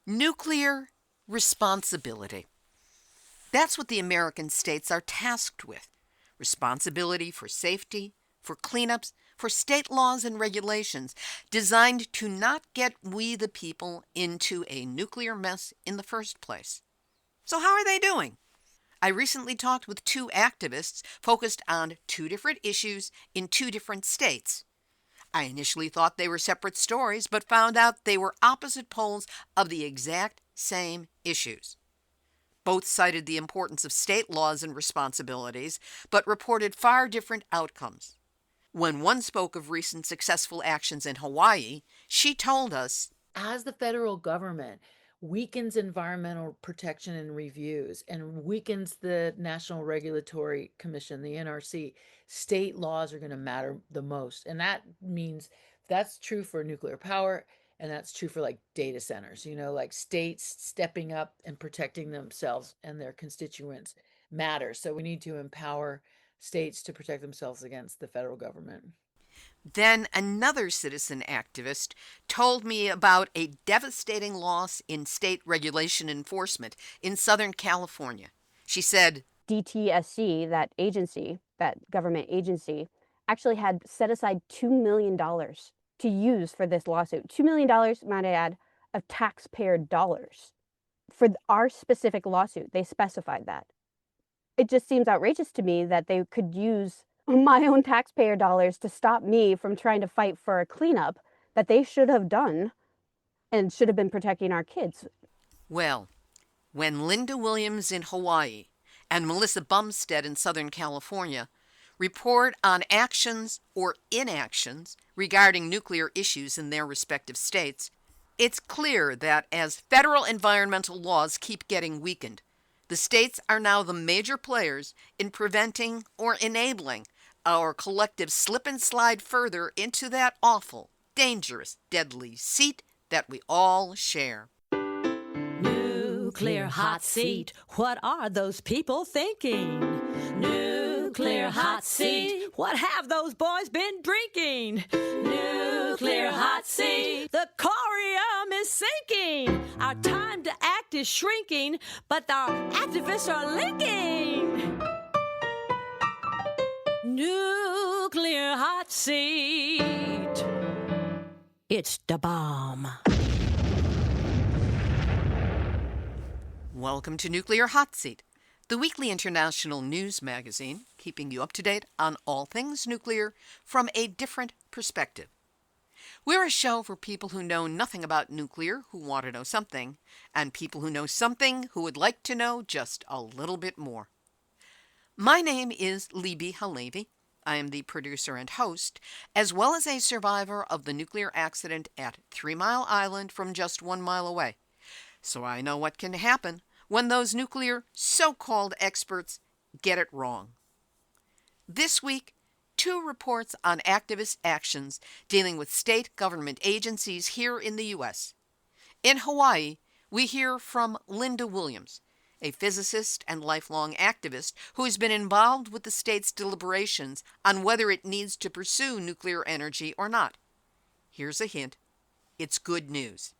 Nuclear responsibility. That's what the American states are tasked with. Responsibility for safety, for cleanups, for state laws and regulations designed to not get we the people into a nuclear mess in the first place. So how are they doing? I recently talked with two activists focused on two different issues in two different states. I initially thought they were separate stories, but found out they were opposite poles of the exact same issues. Both cited the importance of state laws and responsibilities, but reported far different outcomes. When one spoke of recent successful actions in Hawaii, she told us, as the federal government weakens environmental protection and reviews and weakens the National Regulatory Commission, the NRC, state laws are going to matter the most. And that means that's true for nuclear power. And that's true for like data centers, like states stepping up and protecting themselves and their constituents matters. So we need to empower states to protect themselves against the federal government. then another citizen activist told me about a devastating loss in state regulation enforcement in Southern California. She said, DTSC, that agency, that government agency, actually had set aside $2 million to use for this lawsuit. $2 million, might I add, of taxpayer dollars. For our specific lawsuit, they specified that. It just seems outrageous to me that they could use my own taxpayer dollars to stop me from trying to fight for a cleanup that they should have done and should have been protecting our kids. well, when Lynda Williams in Hawaii and Melissa Bumstead in Southern California report on actions or inactions regarding nuclear issues in their respective states, it's clear that as federal environmental laws keep getting weakened, the states are now the major players in preventing or enabling our collective slip and slide further into that awful, dangerous, deadly seat that we all share. Nuclear hot seat, what are those people thinking? Nuclear hot seat, what have those boys been drinking? Nuclear hot seat, the corium is sinking. Our time to act is shrinking, but our activists are linking. Nuclear hot seat, it's the bomb. Welcome to Nuclear Hot Seat, the weekly international news magazine keeping you up to date on all things nuclear from a different perspective. We're a show for people who know nothing about nuclear, who want to know something, and people who know something who would like to know just a little bit more. My name is Libby Halevi. I am the producer and host, as well as a survivor of the nuclear accident at 3 Mile Island from just 1 mile away. So I know what can happen when those nuclear so-called experts get it wrong. This week, 2 reports on activist actions dealing with state government agencies here in the U.S. In Hawaii, we hear from Lynda Williams, a physicist and lifelong activist who has been involved with the state's deliberations on whether it needs to pursue nuclear energy or not. Here's a hint. It's good news.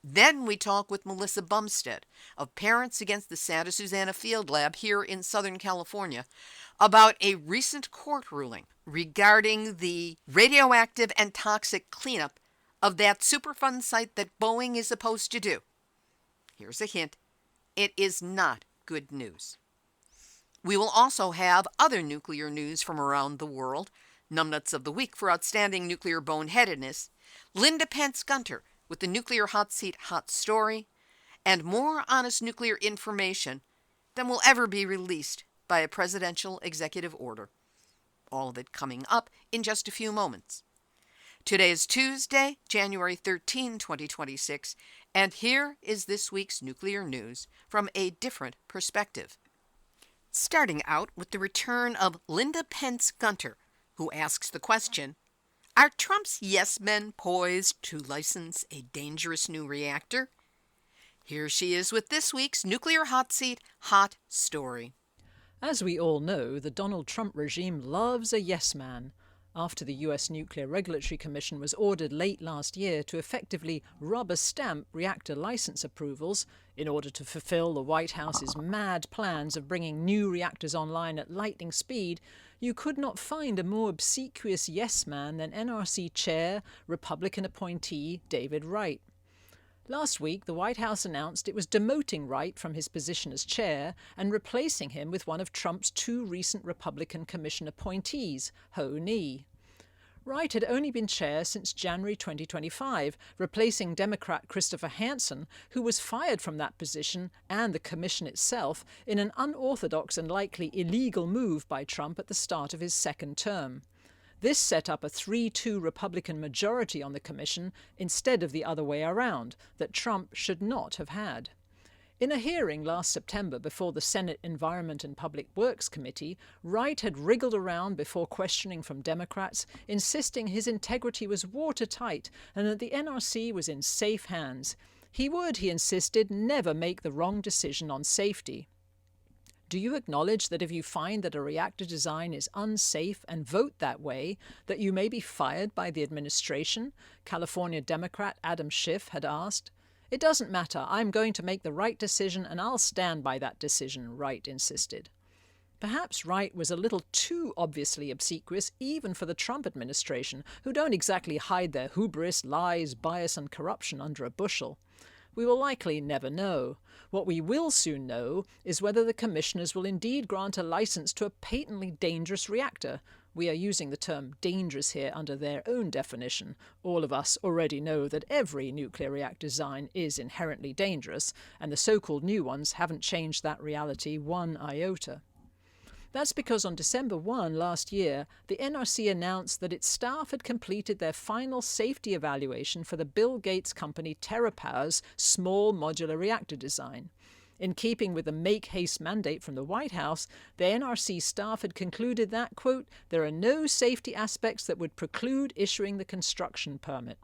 Then we talk with Melissa Bumstead of Parents Against the Santa Susana Field Lab here in Southern California about a recent court ruling regarding the radioactive and toxic cleanup of that Superfund site that Boeing is supposed to do. Here's a hint. It is not good news. We will also have other nuclear news from around the world, numbnuts of the week for outstanding nuclear boneheadedness, Lynda Pence Gunter with the Nuclear Hot Seat Hot Story, and more honest nuclear information than will ever be released by a presidential executive order. All of it coming up in just a few moments. Today is Tuesday, January 13, 2026, and here is this week's nuclear news from a different perspective. Starting out with the return of Lynda Pence Gunter, who asks the question, are Trump's yes men poised to license a dangerous new reactor? Here she is with this week's Nuclear Hot Seat Hot Story. As we all know, the Donald Trump regime loves a yes man. after the US Nuclear Regulatory Commission was ordered late last year to effectively rubber stamp reactor license approvals in order to fulfill the White House's mad plans of bringing new reactors online at lightning speed, you could not find a more obsequious yes-man than NRC Chair, Republican appointee David Wright. Last week, the White House announced it was demoting Wright from his position as chair and replacing him with one of Trump's two recent Republican Commission appointees, Ho Ni. Wright had only been chair since January 2025, replacing Democrat Christopher Hansen, who was fired from that position and the commission itself in an unorthodox and likely illegal move by Trump at the start of his second term. This set up a 3-2 Republican majority on the commission instead of the other way around, that Trump should not have had. In a hearing last September before the Senate Environment and Public Works Committee, Wright had wriggled around before questioning from Democrats, insisting his integrity was watertight and that the NRC was in safe hands. He would, he insisted, never make the wrong decision on safety. Do you acknowledge that if you find that a reactor design is unsafe and vote that way, that you may be fired by the administration? California Democrat Adam Schiff had asked. It doesn't matter. I'm going to make the right decision and I'll stand by that decision, Wright insisted. Perhaps Wright was a little too obviously obsequious even for the Trump administration, who don't exactly hide their hubris, lies, bias and corruption under a bushel. We will likely never know. What we will soon know is whether the commissioners will indeed grant a license to a patently dangerous reactor. We are using the term dangerous here under their own definition. All of us already know that every nuclear reactor design is inherently dangerous, and the so-called new ones haven't changed that reality one iota. That's because on December 1 last year, the NRC announced that its staff had completed their final safety evaluation for the Bill Gates company TerraPower's small modular reactor design. In keeping with the make haste mandate from the White House, the NRC staff had concluded that, quote, there are no safety aspects that would preclude issuing the construction permit.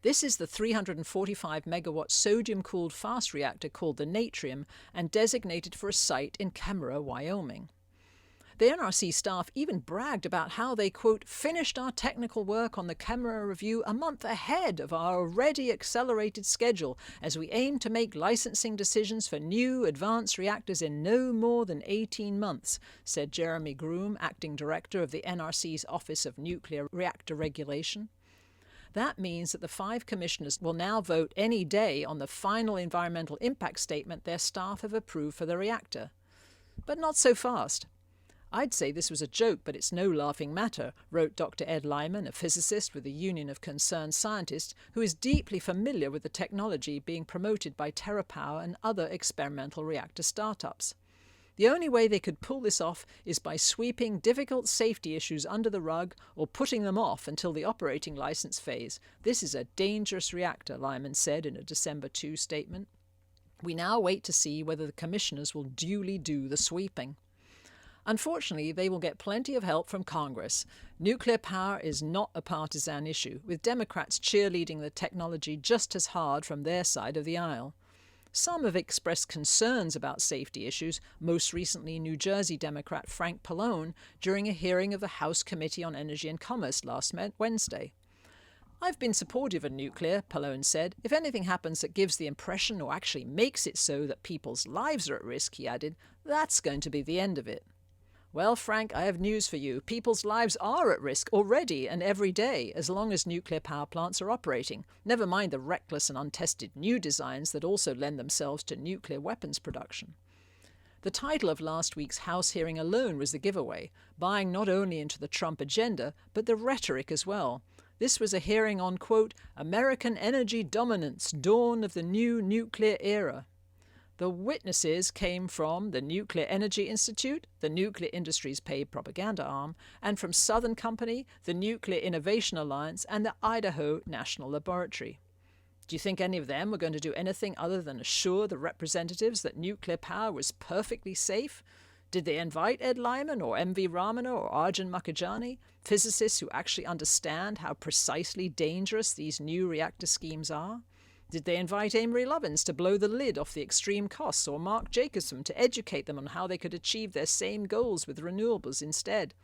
This is the 345-megawatt sodium-cooled fast reactor called the Natrium and designated for a site in Camera, Wyoming. The NRC staff even bragged about how they, quote, finished our technical work on the Camera review a month ahead of our already accelerated schedule as we aim to make licensing decisions for new advanced reactors in no more than 18 months, said Jeremy Groom, acting director of the NRC's Office of Nuclear Reactor Regulation. That means that the 5 commissioners will now vote any day on the final environmental impact statement their staff have approved for the reactor. But not so fast. I'd say this was a joke, but it's no laughing matter, wrote Dr. Ed Lyman, a physicist with the Union of Concerned Scientists, who is deeply familiar with the technology being promoted by TerraPower and other experimental reactor startups. The only way they could pull this off is by sweeping difficult safety issues under the rug or putting them off until the operating license phase. This is a dangerous reactor, Lyman said in a December 2 statement. We now wait to see whether the commissioners will duly do the sweeping. Unfortunately, they will get plenty of help from Congress. Nuclear power is not a partisan issue, with Democrats cheerleading the technology just as hard from their side of the aisle. Some have expressed concerns about safety issues, most recently New Jersey Democrat Frank Pallone during a hearing of the House Committee on Energy and Commerce last Wednesday. I've been supportive of nuclear, Pallone said. If anything happens that gives the impression or actually makes it so that people's lives are at risk, he added, that's going to be the end of it. Well, Frank, I have news for you. People's lives are at risk already and every day as long as nuclear power plants are operating, never mind the reckless and untested new designs that also lend themselves to nuclear weapons production. The title of last week's House hearing alone was the giveaway, buying not only into the Trump agenda, but the rhetoric as well. This was a hearing on, quote, American energy dominance, dawn of the new nuclear era. The witnesses came from the Nuclear Energy Institute, the nuclear industry's paid propaganda arm, and from Southern Company, the Nuclear Innovation Alliance, and the Idaho National Laboratory. Do you think any of them were going to do anything other than assure the representatives that nuclear power was perfectly safe? Did they invite Ed Lyman or M.V. Ramana or Arjun Makhijani, physicists who actually understand how precisely dangerous these new reactor schemes are? Did they invite Amory Lovins to blow the lid off the extreme costs, or Mark Jacobson to educate them on how they could achieve their same goals with renewables instead?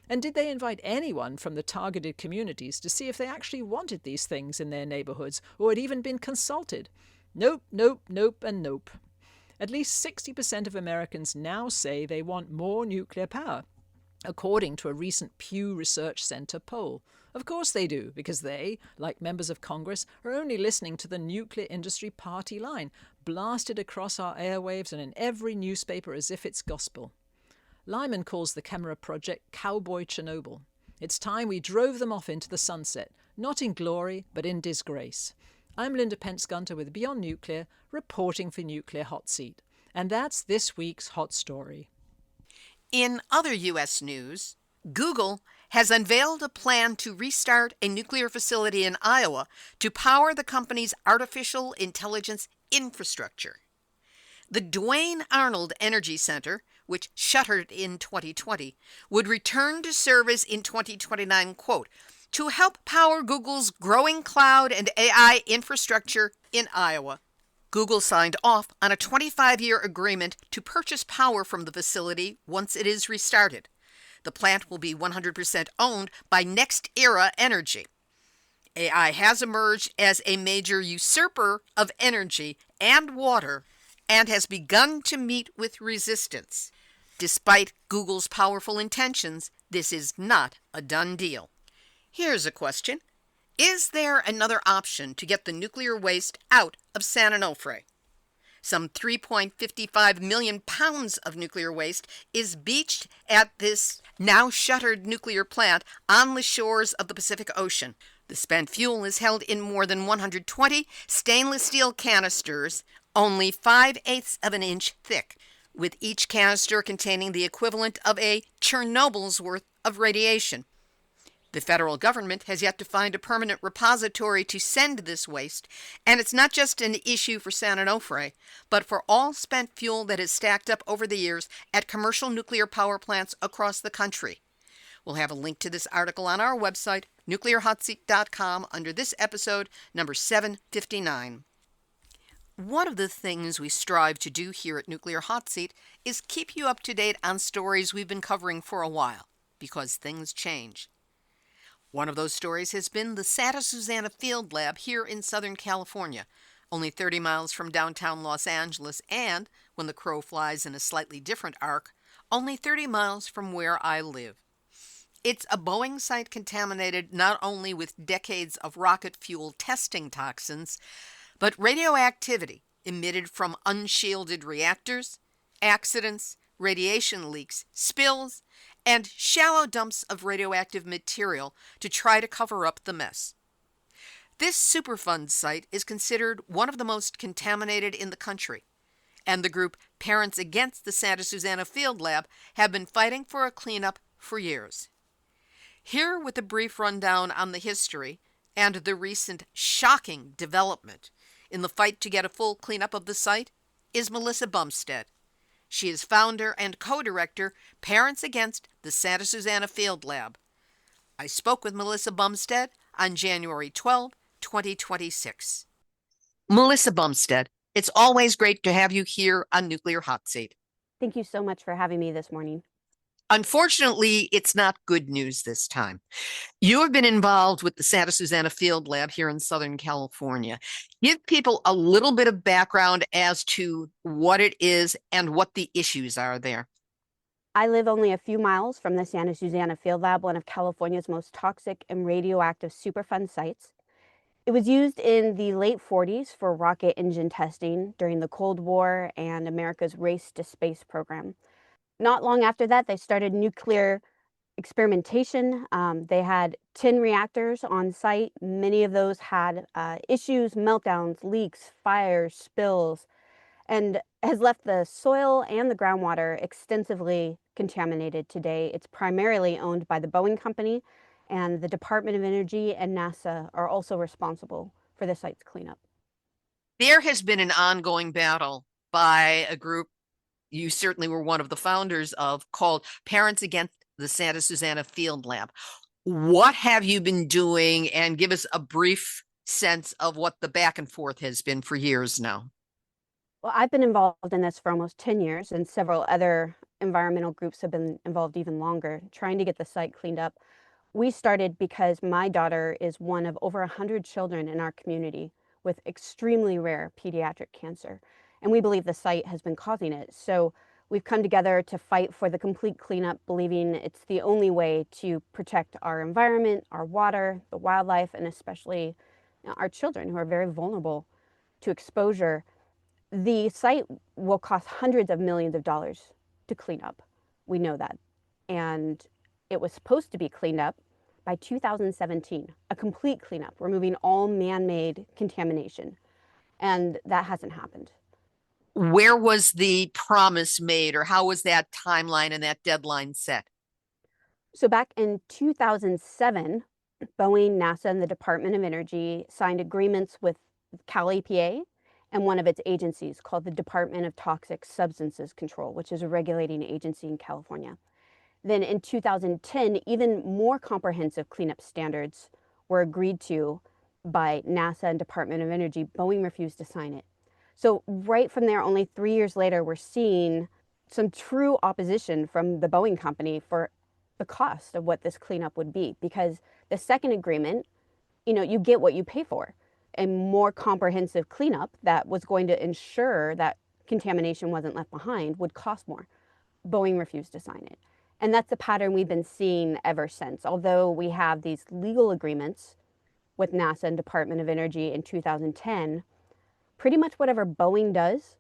And did they invite anyone from the targeted communities to see if they actually wanted these things in their neighborhoods or had even been consulted? Nope, nope, nope, and nope. At least 60% of Americans now say they want more nuclear power, according to a recent Pew Research Center poll. Of course they do, because they, like members of Congress, are only listening to the nuclear industry party line, blasted across our airwaves and in every newspaper as if it's gospel. Lyman calls the Camera Project Cowboy Chernobyl. It's time we drove them off into the sunset, not in glory, but in disgrace. I'm Lynda Pence-Gunter with Beyond Nuclear, reporting for Nuclear Hot Seat. And that's this week's hot story. In other U.S. news, Google has unveiled a plan to restart a nuclear facility in Iowa to power the company's artificial intelligence infrastructure. The Duane Arnold Energy Center, which shuttered in 2020, would return to service in 2029, quote, to help power Google's growing cloud and AI infrastructure in Iowa. Google signed off on a 25-year agreement to purchase power from the facility once it is restarted. The plant will be 100% owned by NextEra Energy. AI has emerged as a major usurper of energy and water and has begun to meet with resistance. Despite Google's powerful intentions, this is not a done deal. Here's a question. Is there another option to get the nuclear waste out of San Onofre? Some 3.55 million pounds of nuclear waste is beached at this now shuttered nuclear plant on the shores of the Pacific Ocean. The spent fuel is held in more than 120 stainless steel canisters, only 5/8 of an inch thick, with each canister containing the equivalent of a Chernobyl's worth of radiation. The federal government has yet to find a permanent repository to send this waste, and it's not just an issue for San Onofre, but for all spent fuel that is stacked up over the years at commercial nuclear power plants across the country. We'll have a link to this article on our website, nuclearhotseat.com, under this episode, number 759. One of the things we strive to do here at Nuclear Hot Seat is keep you up to date on stories we've been covering for a while, because things change. One of those stories has been the Santa Susana Field Lab here in Southern California, only 30 miles from downtown Los Angeles, and, when the crow flies in a slightly different arc, only 30 miles from where I live. It's a Boeing site contaminated not only with decades of rocket fuel testing toxins, but radioactivity emitted from unshielded reactors, accidents, radiation leaks, spills, and shallow dumps of radioactive material to try to cover up the mess. This Superfund site is considered one of the most contaminated in the country, and the group Parents Against the Santa Susana Field Lab have been fighting for a cleanup for years. Here with a brief rundown on the history and the recent shocking development in the fight to get a full cleanup of the site is Melissa Bumstead. She is founder and co-director, Parents Against the Santa Susana Field Lab. I spoke with Melissa Bumstead on January 12, 2026. Melissa Bumstead, it's always great to have you here on Nuclear Hot Seat. Thank you so much for having me this morning. Unfortunately, it's not good news this time. You have been involved with the Santa Susana Field Lab here in Southern California. Give people a little bit of background as to what it is and what the issues are there. I live only a few miles from the Santa Susana Field Lab, one of California's most toxic and radioactive Superfund sites. It was used in the late 40s for rocket engine testing during the Cold War and America's Race to Space program. Not long after that, they started nuclear experimentation. They had 10 reactors on site. Many of those had issues, meltdowns, leaks, fires, spills, and has left the soil and the groundwater extensively contaminated today. It's primarily owned by the Boeing company, and the Department of Energy and NASA are also responsible for the site's cleanup. There has been an ongoing battle by a group you certainly were one of the founders of, called Parents Against the Santa Susana Field Lab. What have you been doing? And give us a brief sense of what the back and forth has been for years now. Well, I've been involved in this for almost 10 years, and several other environmental groups have been involved even longer, trying to get the site cleaned up. We started because my daughter is one of over 100 children in our community with extremely rare pediatric cancer. And we believe the site has been causing it. So we've come together to fight for the complete cleanup, believing it's the only way to protect our environment, our water, the wildlife, and especially our children who are very vulnerable to exposure. The site will cost hundreds of millions of dollars to clean up. We know that. And it was supposed to be cleaned up by 2017, a complete cleanup, removing all man-made contamination. And that hasn't happened. Where was the promise made, or how was that timeline and that deadline set? So back in 2007, Boeing, NASA, and the Department of Energy signed agreements with Cal EPA and one of its agencies called the Department of Toxic Substances Control, which is a regulating agency in California. Then in 2010, even more comprehensive cleanup standards were agreed to by NASA and Department of Energy. Boeing refused to sign it. So right from there, only 3 years later, we're seeing some true opposition from the Boeing company for the cost of what this cleanup would be, because the second agreement, you get what you pay for. A more comprehensive cleanup that was going to ensure that contamination wasn't left behind would cost more. Boeing refused to sign it. And that's a pattern we've been seeing ever since. Although we have these legal agreements with NASA and Department of Energy in 2010, pretty much whatever Boeing does,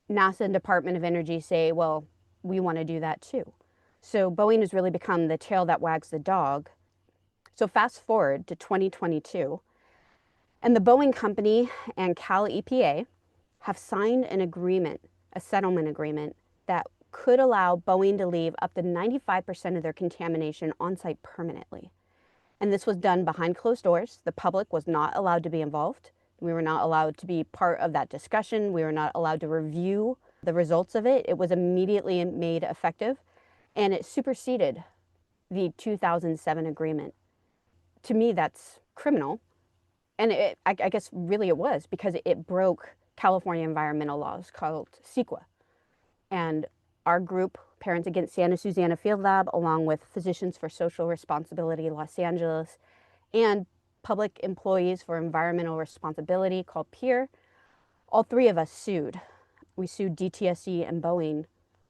NASA and Department of Energy say, well, we want to do that too. So Boeing has really become the tail that wags the dog. So fast forward to 2022, and the Boeing company and Cal EPA have signed an agreement, a settlement agreement, that could allow Boeing to leave up to 95% of their contamination on site permanently. And this was done behind closed doors. The public was not allowed to be involved. We were not allowed to be part of that discussion. We were not allowed to review the results of it. It was immediately made effective, and it superseded the 2007 agreement. To me, that's criminal. And I guess really it was, because it broke California environmental laws called CEQA. And our group, Parents Against Santa Susana Field Lab, along with Physicians for Social Responsibility Los Angeles, and Public Employees for Environmental Responsibility called PEER, all three of us sued. We sued DTSC and Boeing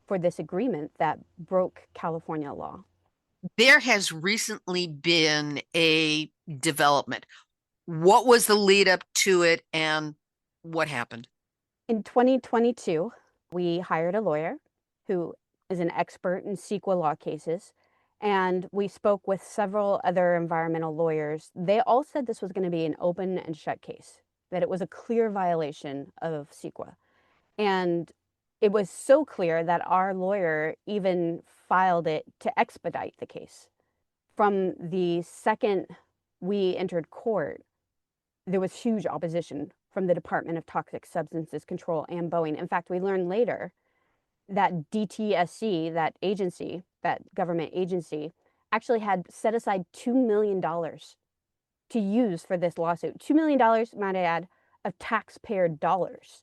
for this agreement that broke California law. There has recently been a development. What was the lead up to it, and what happened? In 2022, we hired a lawyer who is an expert in CEQA law cases, and we spoke with several other environmental lawyers. They all said this was going to be an open and shut case, that it was a clear violation of CEQA. And it was so clear that our lawyer even filed it to expedite the case. From the second we entered court, there was huge opposition from the Department of Toxic Substances Control and Boeing. In fact, we learned later that DTSC, that agency, that government agency, actually had set aside $2 million to use for this lawsuit. $2 million, might I add, of taxpayer dollars.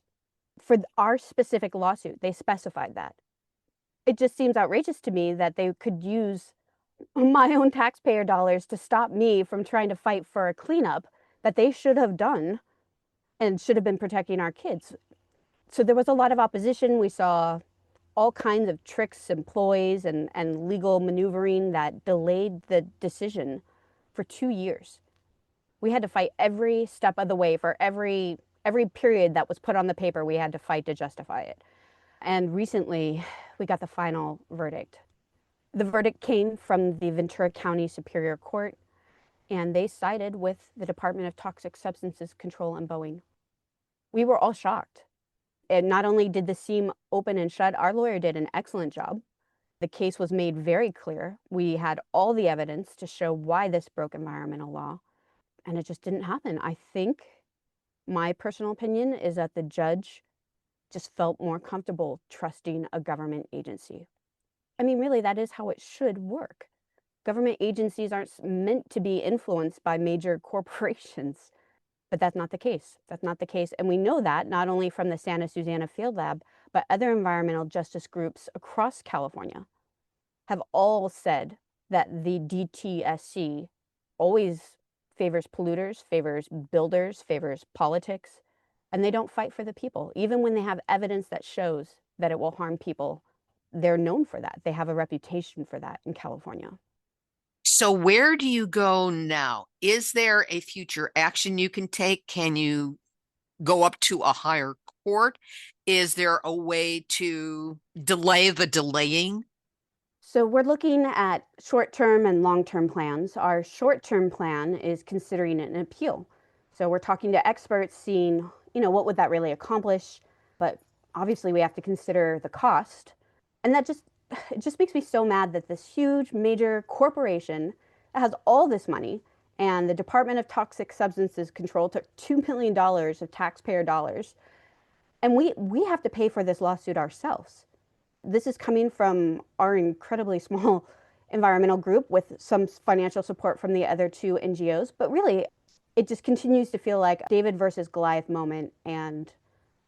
For our specific lawsuit, they specified that. It just seems outrageous to me that they could use my own taxpayer dollars to stop me from trying to fight for a cleanup that they should have done and should have been protecting our kids. So there was a lot of opposition. We saw all kinds of tricks and ploys and legal maneuvering that delayed the decision for 2 years. We had to fight every step of the way. For every period that was put on the paper, we had to fight to justify it. And recently, we got the final verdict. The verdict came from the Ventura County Superior Court, and they sided with the Department of Toxic Substances Control and Boeing. We were all shocked. And not only did this seem open and shut, our lawyer did an excellent job. The case was made very clear. We had all the evidence to show why this broke environmental law, and it just didn't happen. I think my personal opinion is that the judge just felt more comfortable trusting a government agency. I mean, really, that is how it should work. Government agencies aren't meant to be influenced by major corporations, but that's not the case. That's not the case. And we know that not only from the Santa Susana Field Lab, but other environmental justice groups across California have all said that the DTSC always favors polluters, favors builders, favors politics, and they don't fight for the people. Even when they have evidence that shows that it will harm people, they're known for that. They have a reputation for that in California. So where do you go now? Is there a future action you can take? Can you go up to a higher court? Is there a way to delay the delaying? So we're looking at short-term and long-term plans. Our short-term plan is considering an appeal. So we're talking to experts, seeing, what would that really accomplish? But obviously we have to consider the cost. And it just makes me so mad that this huge major corporation that has all this money, and the Department of Toxic Substances Control took $2 million of taxpayer dollars, and we have to pay for this lawsuit ourselves. This is coming from our incredibly small environmental group with some financial support from the other two NGOs. But really, it just continues to feel like David versus Goliath moment. And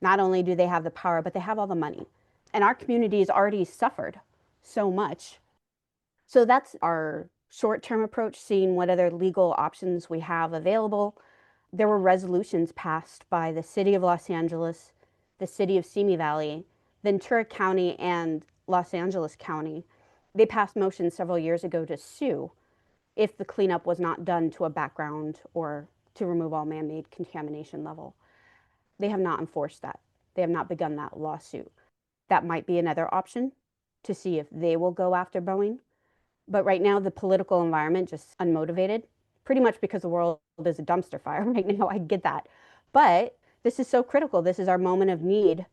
not only do they have the power, but they have all the money. And our community has already suffered so much. So that's our short-term approach, seeing what other legal options we have available. There were resolutions passed by the City of Los Angeles, the City of Simi Valley, Ventura County, and Los Angeles County. They passed motions several years ago to sue if the cleanup was not done to a background or to remove all man-made contamination level. They have not enforced that. They have not begun that lawsuit. That might be another option to see if they will go after Boeing. But right now, the political environment just unmotivated, pretty much because the world is a dumpster fire right now. I get that. But this is so critical. This is our moment of need.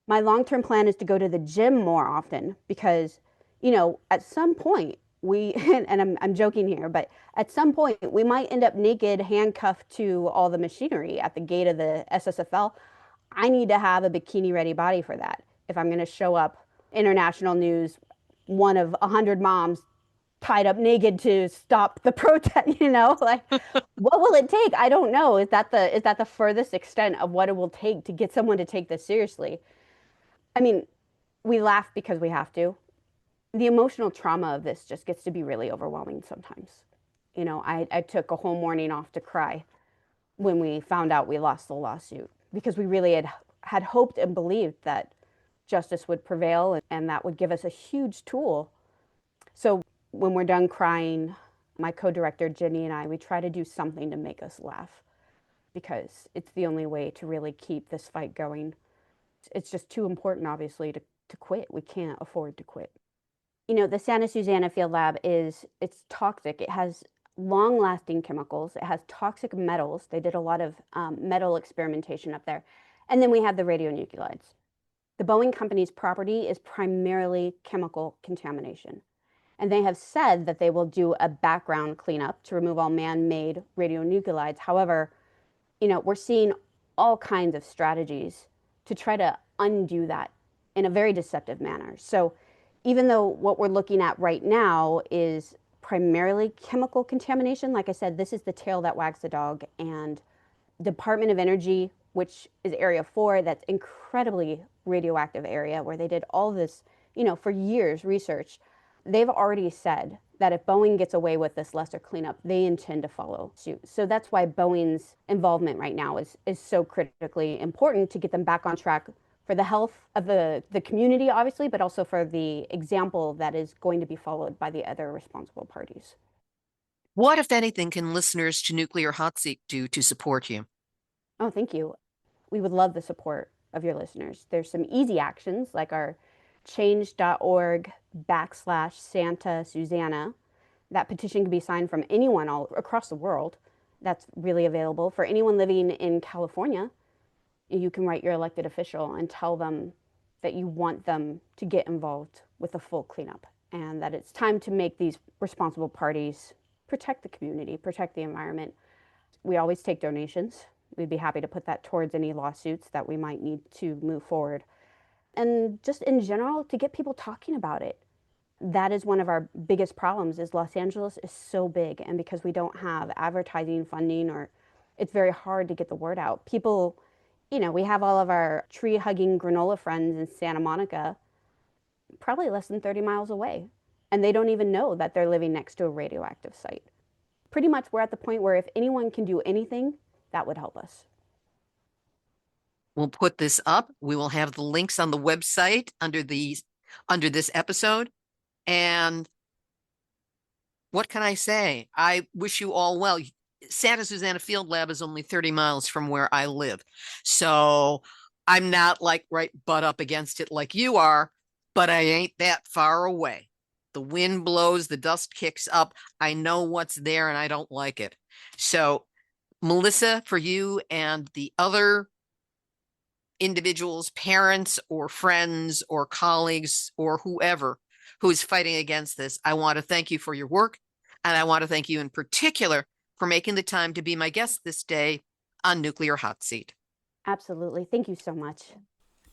My long-term plan is to go to the gym more often because, at some point and I'm joking here, but at some point we might end up naked, handcuffed to all the machinery at the gate of the SSFL. I need to have a bikini-ready body for that. If I'm going to show up international news, one of 100 moms tied up naked to stop the protest, what will it take? I don't know. Is that the furthest extent of what it will take to get someone to take this seriously? I mean, we laugh because we have to. The emotional trauma of this just gets to be really overwhelming sometimes. I took a whole morning off to cry when we found out we lost the lawsuit because we really had hoped and believed that justice would prevail and that would give us a huge tool. So when we're done crying, my co-director Jenny and I, we try to do something to make us laugh because it's the only way to really keep this fight going. It's just too important, obviously, to quit. We can't afford to quit. The Santa Susana Field Lab it's toxic. It has long-lasting chemicals. It has toxic metals. They did a lot of metal experimentation up there. And then we have the radionuclides. The Boeing company's property is primarily chemical contamination. And they have said that they will do a background cleanup to remove all man-made radionuclides. However, we're seeing all kinds of strategies to try to undo that in a very deceptive manner. So even though what we're looking at right now is primarily chemical contamination, like I said, this is the tail that wags the dog. And Department of Energy, which is Area 4, that's incredibly radioactive area where they did all this, for years research, they've already said that if Boeing gets away with this lesser cleanup, they intend to follow suit. So that's why Boeing's involvement right now is so critically important to get them back on track for the health of the community, obviously, but also for the example that is going to be followed by the other responsible parties. What, if anything, can listeners to Nuclear Hot Seat do to support you? Oh, thank you. We would love the support of your listeners. There's some easy actions like our change.org/Santa Susana. That petition can be signed from anyone all across the world. That's really available. For anyone living in California, you can write your elected official and tell them that you want them to get involved with a full cleanup and that it's time to make these responsible parties protect the community, protect the environment. We always take donations. We'd be happy to put that towards any lawsuits that we might need to move forward. And just in general, to get people talking about it. That is one of our biggest problems is Los Angeles is so big. And because we don't have advertising funding, or it's very hard to get the word out. People, We have all of our tree-hugging granola friends in Santa Monica, probably less than 30 miles away, and they don't even know that they're living next to a radioactive site. Pretty much we're at the point where if anyone can do anything, that would help us. We'll put this up. We will have the links on the website under this episode. And what can I say? I wish you all well. Santa Susana Field Lab is only 30 miles from where I live. So I'm not like right butt up against it like you are, but I ain't that far away. The wind blows, the dust kicks up. I know what's there and I don't like it. So Melissa, for you and the other individuals, parents or friends or colleagues or whoever who is fighting against this, I want to thank you for your work. And I want to thank you in particular for making the time to be my guest this day on Nuclear Hot Seat. Absolutely. Thank you so much.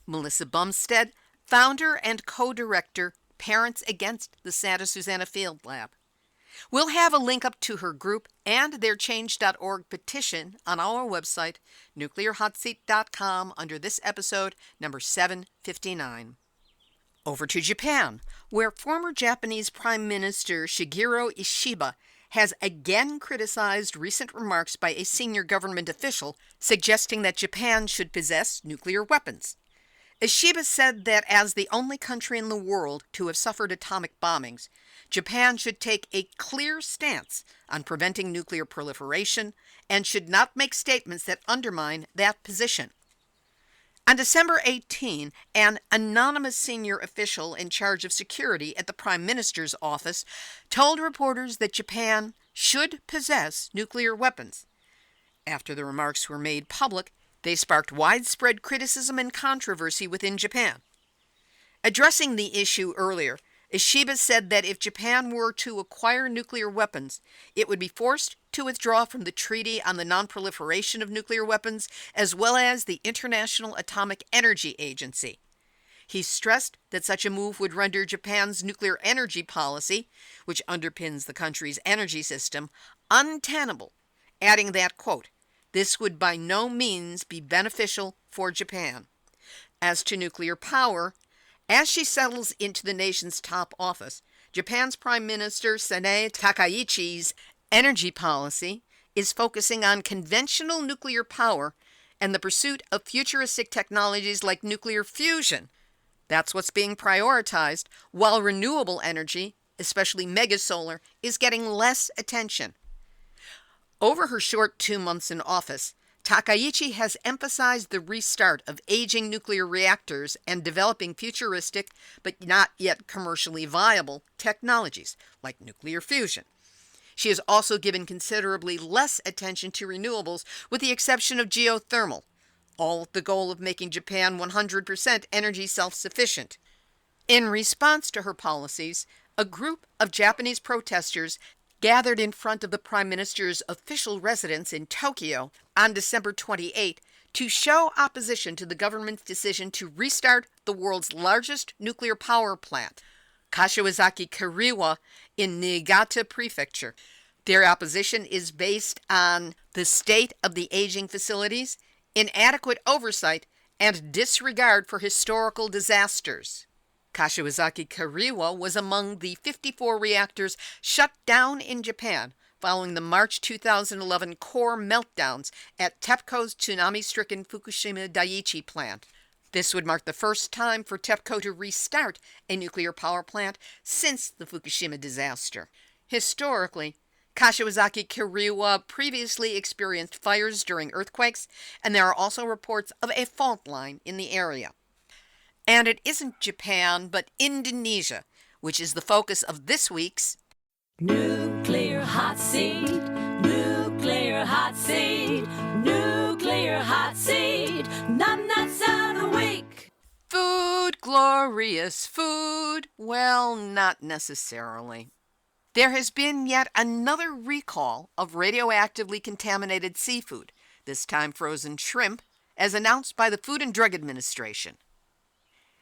Melissa Bumstead, founder and co-director, Parents Against the Santa Susana Field Lab. We'll have a link up to her group and their change.org petition on our website, nuclearhotseat.com, under this episode, number 759. Over to Japan, where former Japanese Prime Minister Shigeru Ishiba has again criticized recent remarks by a senior government official suggesting that Japan should possess nuclear weapons. Ishiba said that as the only country in the world to have suffered atomic bombings, Japan should take a clear stance on preventing nuclear proliferation and should not make statements that undermine that position. On December 18, an anonymous senior official in charge of security at the Prime Minister's office told reporters that Japan should possess nuclear weapons. After the remarks were made public, they sparked widespread criticism and controversy within Japan. Addressing the issue earlier, Ishiba said that if Japan were to acquire nuclear weapons, it would be forced to withdraw from the Treaty on the Non-Proliferation of Nuclear Weapons, as well as the International Atomic Energy Agency. He stressed that such a move would render Japan's nuclear energy policy, which underpins the country's energy system, untenable, adding that, quote, "This would by no means be beneficial for Japan." As to nuclear power, as she settles into the nation's top office, Japan's Prime Minister Sanae Takaichi's energy policy is focusing on conventional nuclear power and the pursuit of futuristic technologies like nuclear fusion. That's what's being prioritized, while renewable energy, especially megasolar, is getting less attention. Over her short 2 months in office, Takaichi has emphasized the restart of aging nuclear reactors and developing futuristic, but not yet commercially viable, technologies like nuclear fusion. She has also given considerably less attention to renewables, with the exception of geothermal, all with the goal of making Japan 100% energy self-sufficient. In response to her policies, a group of Japanese protesters gathered in front of the Prime Minister's official residence in Tokyo on December 28 to show opposition to the government's decision to restart the world's largest nuclear power plant, Kashiwazaki Kariwa, in Niigata Prefecture. Their opposition is based on the state of the aging facilities, inadequate oversight, and disregard for historical disasters. Kashiwazaki Kariwa was among the 54 reactors shut down in Japan following the March 2011 core meltdowns at TEPCO's tsunami-stricken Fukushima Daiichi plant. This would mark the first time for TEPCO to restart a nuclear power plant since the Fukushima disaster. Historically, Kashiwazaki Kariwa previously experienced fires during earthquakes, and there are also reports of a fault line in the area. And it isn't Japan, but Indonesia, which is the focus of this week's Nuclear Hot Seat, Nuclear Hot Seat, Nuclear Hot Seat, nuts of the week. Food, glorious food. Well, not necessarily. There has been yet another recall of radioactively contaminated seafood, this time frozen shrimp, as announced by the Food and Drug Administration.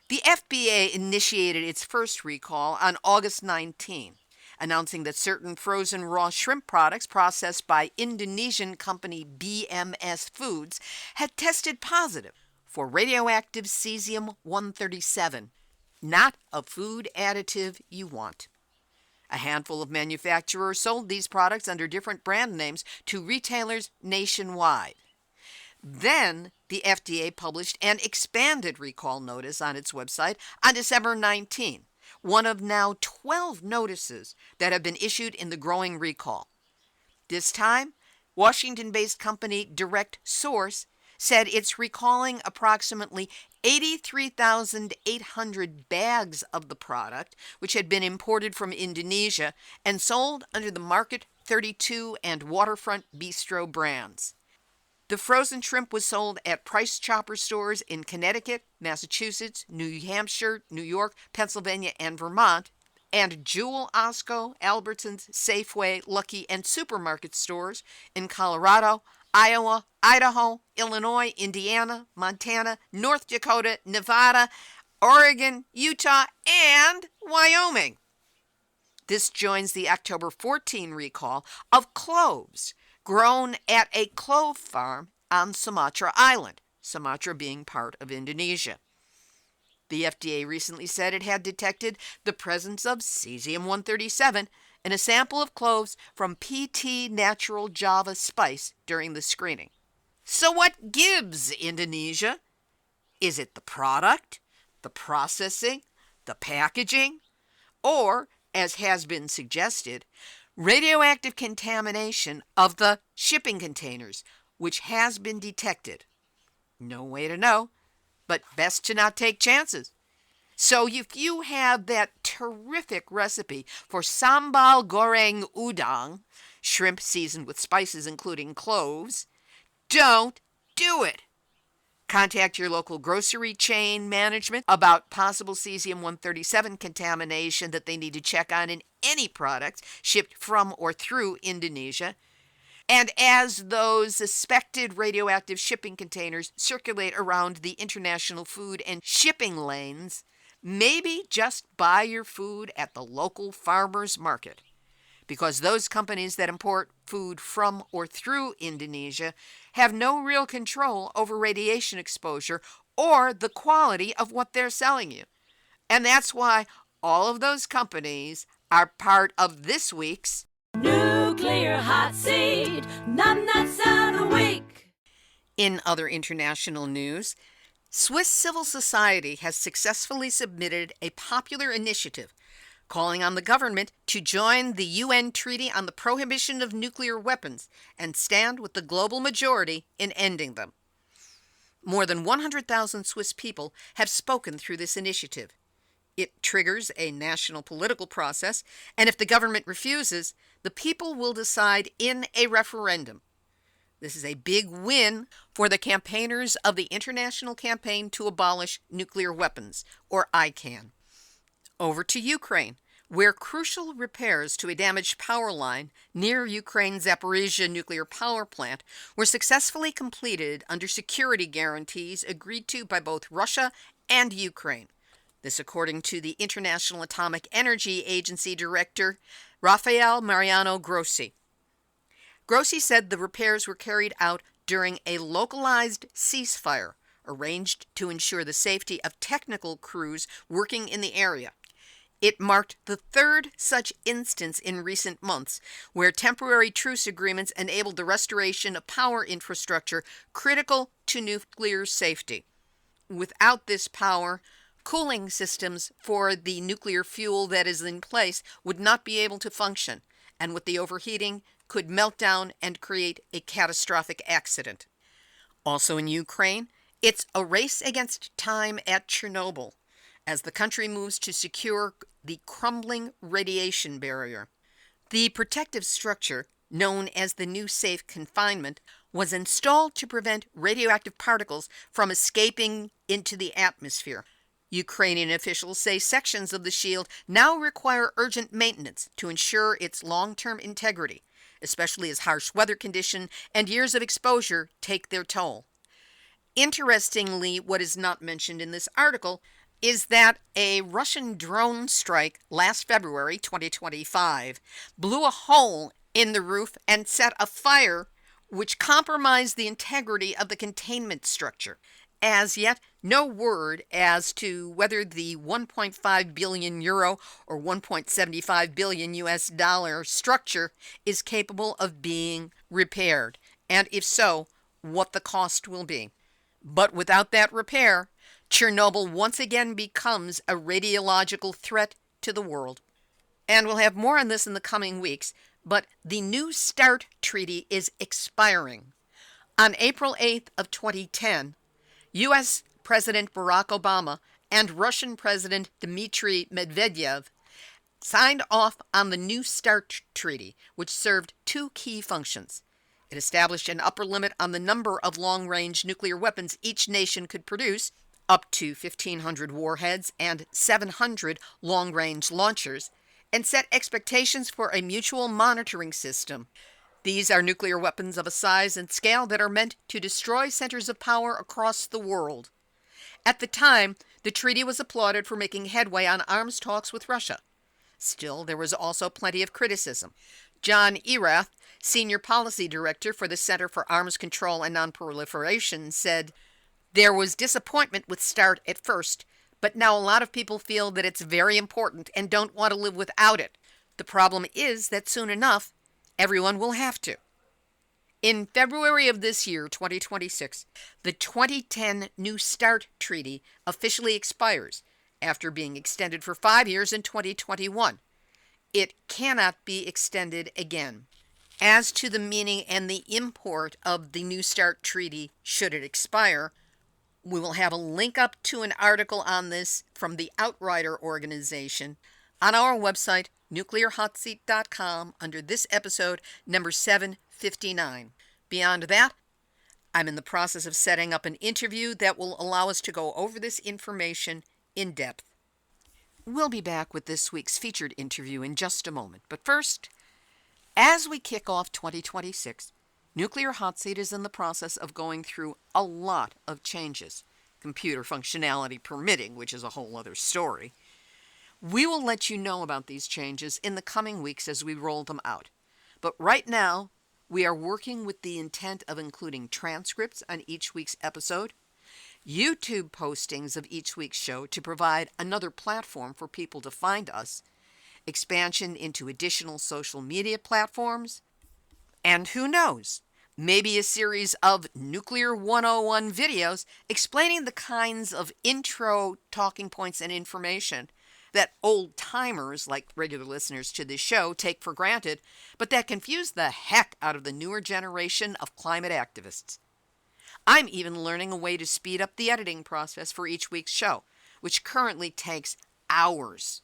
The FDA initiated its first recall on August 19. announcing that certain frozen raw shrimp products processed by Indonesian company BMS Foods had tested positive for radioactive cesium-137, not a food additive you want. A handful of manufacturers sold these products under different brand names to retailers nationwide. Then the FDA published an expanded recall notice on its website on December 19, one of now 12 notices that have been issued in the growing recall. This time, Washington-based company Direct Source said it's recalling approximately 83,800 bags of the product, which had been imported from Indonesia and sold under the Market 32 and Waterfront Bistro brands. The frozen shrimp was sold at Price Chopper stores in Connecticut, Massachusetts, New Hampshire, New York, Pennsylvania, and Vermont, and Jewel, Osco, Albertsons, Safeway, Lucky, and supermarket stores in Colorado, Iowa, Idaho, Illinois, Indiana, Montana, North Dakota, Nevada, Oregon, Utah, and Wyoming. This joins the October 14 recall of cloves grown at a clove farm on Sumatra Island, Sumatra being part of Indonesia. The FDA recently said it had detected the presence of cesium-137 in a sample of cloves from PT Natural Java Spice during the screening. So what gives, Indonesia? Is it the product, the processing, the packaging, or, as has been suggested, radioactive contamination of the shipping containers, which has been detected? No way to know, but best to not take chances. So if you have that terrific recipe for sambal goreng udang, shrimp seasoned with spices including cloves, don't do it. Contact your local grocery chain management about possible cesium-137 contamination that they need to check on in any products shipped from or through Indonesia. And as those suspected radioactive shipping containers circulate around the international food and shipping lanes, maybe just buy your food at the local farmer's market, because those companies that import food from or through Indonesia have no real control over radiation exposure or the quality of what they're selling you. And that's why all of those companies are part of this week's Nuclear Hot Seat, Nuts of the Week. In other international news, Swiss civil society has successfully submitted a popular initiative calling on the government to join the UN Treaty on the Prohibition of Nuclear Weapons and stand with the global majority in ending them. More than 100,000 Swiss people have spoken through this initiative. It triggers a national political process, and if the government refuses, the people will decide in a referendum. This is a big win for the campaigners of the International Campaign to Abolish Nuclear Weapons, or ICAN. Over to Ukraine, where crucial repairs to a damaged power line near Ukraine's Zaporizhzhia nuclear power plant were successfully completed under security guarantees agreed to by both Russia and Ukraine. This according to the International Atomic Energy Agency Director, Rafael Mariano Grossi. Grossi said the repairs were carried out during a localized ceasefire arranged to ensure the safety of technical crews working in the area. It marked the third such instance in recent months where temporary truce agreements enabled the restoration of power infrastructure critical to nuclear safety. Without this power, cooling systems for the nuclear fuel that is in place would not be able to function, and with the overheating, could melt down and create a catastrophic accident. Also in Ukraine, it's a race against time at Chernobyl as the country moves to secure the crumbling radiation barrier. The protective structure, known as the new safe confinement, was installed to prevent radioactive particles from escaping into the atmosphere. Ukrainian officials say sections of the shield now require urgent maintenance to ensure its long-term integrity, especially as harsh weather conditions and years of exposure take their toll. Interestingly, what is not mentioned in this article, is that a Russian drone strike last February 2025 blew a hole in the roof and set a fire which compromised the integrity of the containment structure. As yet, no word as to whether the 1.5 billion euro or 1.75 billion US dollar structure is capable of being repaired, and if so, what the cost will be. But without that repair, Chernobyl once again becomes a radiological threat to the world. And we'll have more on this in the coming weeks, but the New START treaty is expiring. On April 8th of 2010, U.S. President Barack Obama and Russian President Dmitry Medvedev signed off on the New START treaty, which served two key functions. It established an upper limit on the number of long-range nuclear weapons each nation could produce, up to 1,500 warheads and 700 long-range launchers, and set expectations for a mutual monitoring system. These are nuclear weapons of a size and scale that are meant to destroy centers of power across the world. At the time, the treaty was applauded for making headway on arms talks with Russia. Still, there was also plenty of criticism. John Erath, Senior Policy Director for the Center for Arms Control and Nonproliferation, said, "There was disappointment with START at first, but now a lot of people feel that it's very important and don't want to live without it. The problem is that soon enough, everyone will have to." In February of this year, 2026, the 2010 New START treaty officially expires after being extended for 5 years in 2021. It cannot be extended again. As to the meaning and the import of the New START treaty should it expire, we will have a link up to an article on this from the Outrider organization on our website, nuclearhotseat.com, under this episode, number 759. Beyond that, I'm in the process of setting up an interview that will allow us to go over this information in depth. We'll be back with this week's featured interview in just a moment. But first, as we kick off 2026, Nuclear Hot Seat is in the process of going through a lot of changes, computer functionality permitting, which is a whole other story. We will let you know about these changes in the coming weeks as we roll them out. But right now, we are working with the intent of including transcripts on each week's episode, YouTube postings of each week's show to provide another platform for people to find us, expansion into additional social media platforms, and who knows, maybe a series of Nuclear 101 videos explaining the kinds of intro talking points and information that old-timers, like regular listeners to this show, take for granted, but that confuse the heck out of the newer generation of climate activists. I'm even learning a way to speed up the editing process for each week's show, which currently takes hours.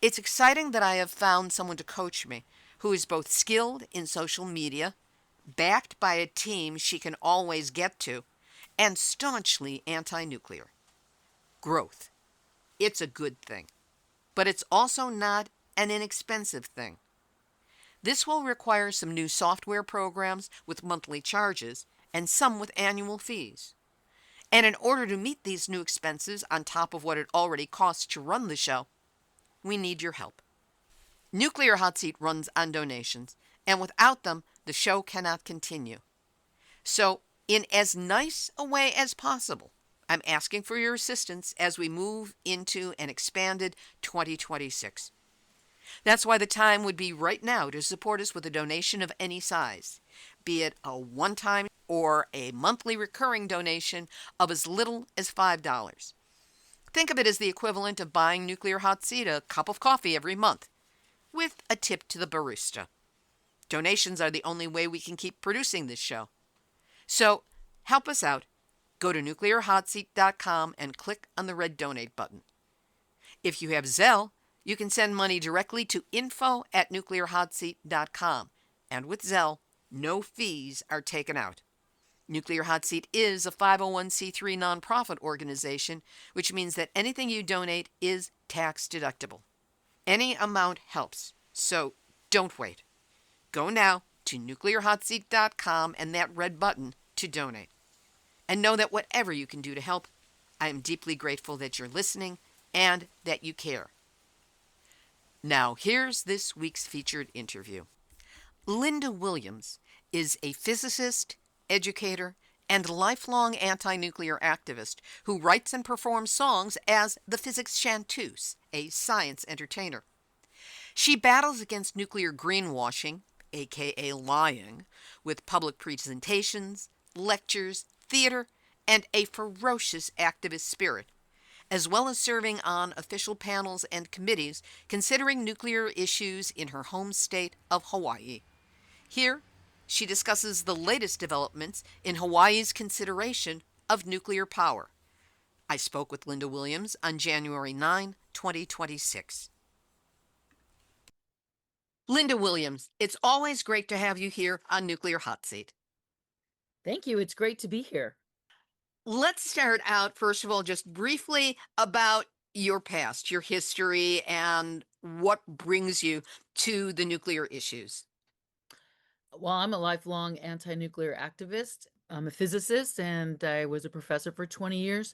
It's exciting that I have found someone to coach me who is both skilled in social media, backed by a team she can always get to, and staunchly anti-nuclear. Growth. It's a good thing, but it's also not an inexpensive thing. This will require some new software programs with monthly charges and some with annual fees. And in order to meet these new expenses on top of what it already costs to run the show, we need your help. Nuclear Hot Seat runs on donations, and without them, the show cannot continue. So, in as nice a way as possible, I'm asking for your assistance as we move into an expanded 2026. That's why the time would be right now to support us with a donation of any size, be it a one-time or a monthly recurring donation of as little as $5. Think of it as the equivalent of buying Nuclear Hot Seat a cup of coffee every month, with a tip to the barista. Donations are the only way we can keep producing this show. So, help us out. Go to nuclearhotseat.com and click on the red donate button. If you have Zelle, you can send money directly to info@nuclearhotseat.com. And with Zelle, no fees are taken out. Nuclear Hot Seat is a 501c3 nonprofit organization, which means that anything you donate is tax deductible. Any amount helps, so don't wait. Go now to nuclearhotseat.com and that red button to donate. And know that whatever you can do to help, I am deeply grateful that you're listening and that you care. Now, here's this week's featured interview. Lynda Williams is a physicist, educator, and lifelong anti-nuclear activist who writes and performs songs as the Physics Chanteuse, a science entertainer. She battles against nuclear greenwashing, aka lying, with public presentations, lectures, theater, and a ferocious activist spirit, as well as serving on official panels and committees considering nuclear issues in her home state of Hawaii. Here, she discusses the latest developments in Hawaii's consideration of nuclear power. I spoke with Lynda Williams on January 9, 2026. Lynda Williams, it's always great to have you here on Nuclear Hot Seat. Thank you. It's great to be here. Let's start out, first of all, just briefly about your past, your history, and what brings you to the nuclear issues. Well, I'm a lifelong anti-nuclear activist. I'm a physicist and I was a professor for 20 years.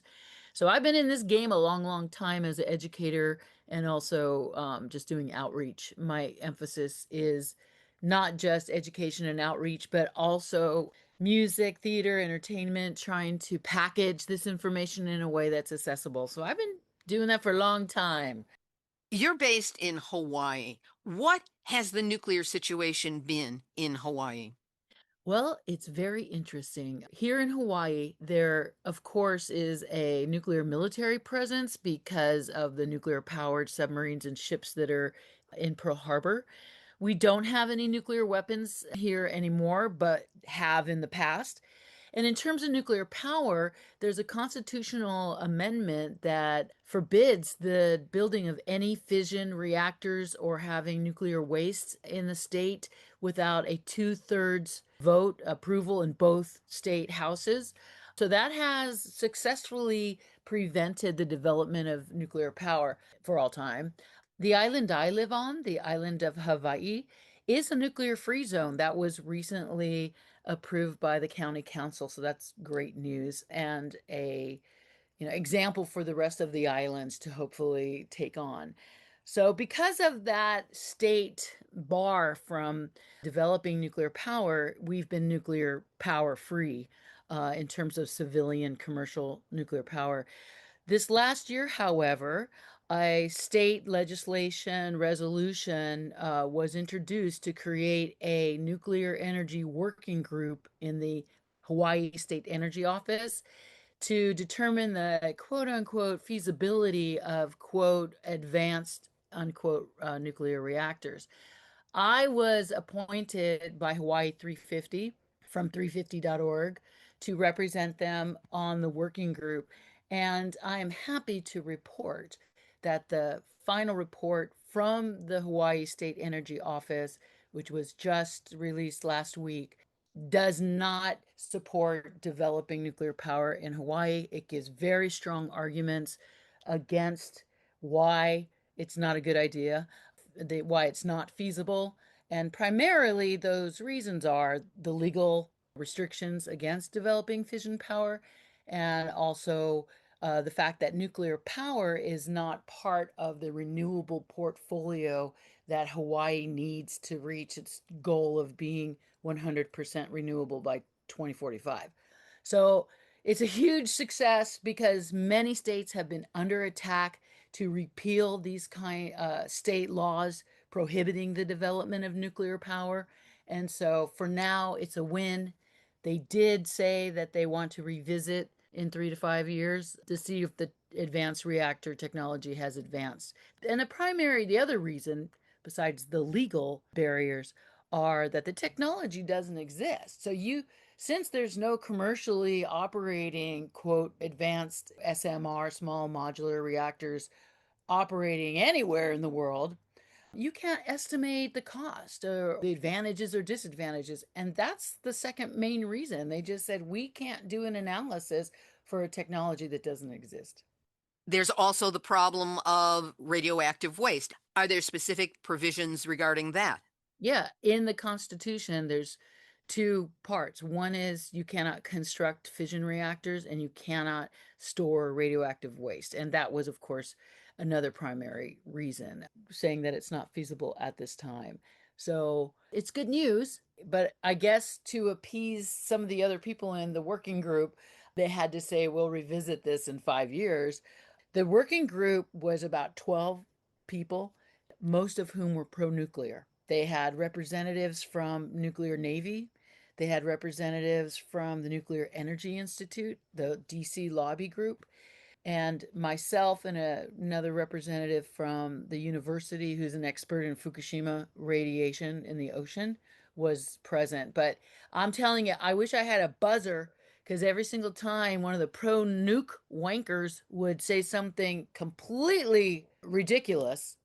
So I've been in this game a long, long time as an educator and also just doing outreach. My emphasis is not just education and outreach, but also music, theater, entertainment, trying to package this information in a way that's accessible. So I've been doing that for a long time. You're based in Hawaii. What has the nuclear situation been in Hawaii? Well, it's very interesting. Here in Hawaii, there, of course, is a nuclear military presence because of the nuclear powered submarines and ships that are in Pearl Harbor. We don't have any nuclear weapons here anymore, but have in the past. And in terms of nuclear power, there's a constitutional amendment that forbids the building of any fission reactors or having nuclear waste in the state without a 2/3 vote approval in both state houses. So that has successfully prevented the development of nuclear power for all time. The island I live on, the island of Hawaii, is a nuclear free zone that was recently approved by the county council. So that's great news and a example for the rest of the islands to hopefully take on. So because of that state bar from developing nuclear power, we've been nuclear power free in terms of civilian commercial nuclear power. This last year, however, a state legislation resolution was introduced to create a nuclear energy working group in the Hawaii State Energy Office to determine the quote unquote feasibility of quote advanced unquote nuclear reactors. I was appointed by Hawaii 350 from 350.org to represent them on the working group. And I am happy to report that the final report from the Hawaii State Energy Office, which was just released last week, does not support developing nuclear power in Hawaii. It gives very strong arguments against why it's not a good idea, why it's not feasible. And primarily, those reasons are the legal restrictions against developing fission power and also the fact that nuclear power is not part of the renewable portfolio that Hawaii needs to reach its goal of being 100% renewable by 2045. So it's a huge success because many states have been under attack to repeal these state laws prohibiting the development of nuclear power. And so for now, it's a win. They did say that they want to revisit in 3 to 5 years to see if the advanced reactor technology has advanced. And the other reason, besides the legal barriers, are that the technology doesn't exist. So since there's no commercially operating, quote, advanced SMR, small modular reactors operating anywhere in the world, you can't estimate the cost or the advantages or disadvantages. And that's the second main reason. They just said, we can't do an analysis for a technology that doesn't exist. There's also the problem of radioactive waste. Are there specific provisions regarding that? Yeah, in the Constitution, there's two parts. One is you cannot construct fission reactors and you cannot store radioactive waste. And that was, of course, another primary reason, saying that it's not feasible at this time. So it's good news, but I guess to appease some of the other people in the working group, they had to say, we'll revisit this in 5 years. The working group was about 12 people, most of whom were pro-nuclear. They had representatives from Nuclear Navy. They had representatives from the Nuclear Energy Institute, the DC lobby group, and myself and another representative from the university who's an expert in Fukushima radiation in the ocean was present. But I'm telling you, I wish I had a buzzer, because every single time one of the pro nuke wankers would say something completely ridiculous,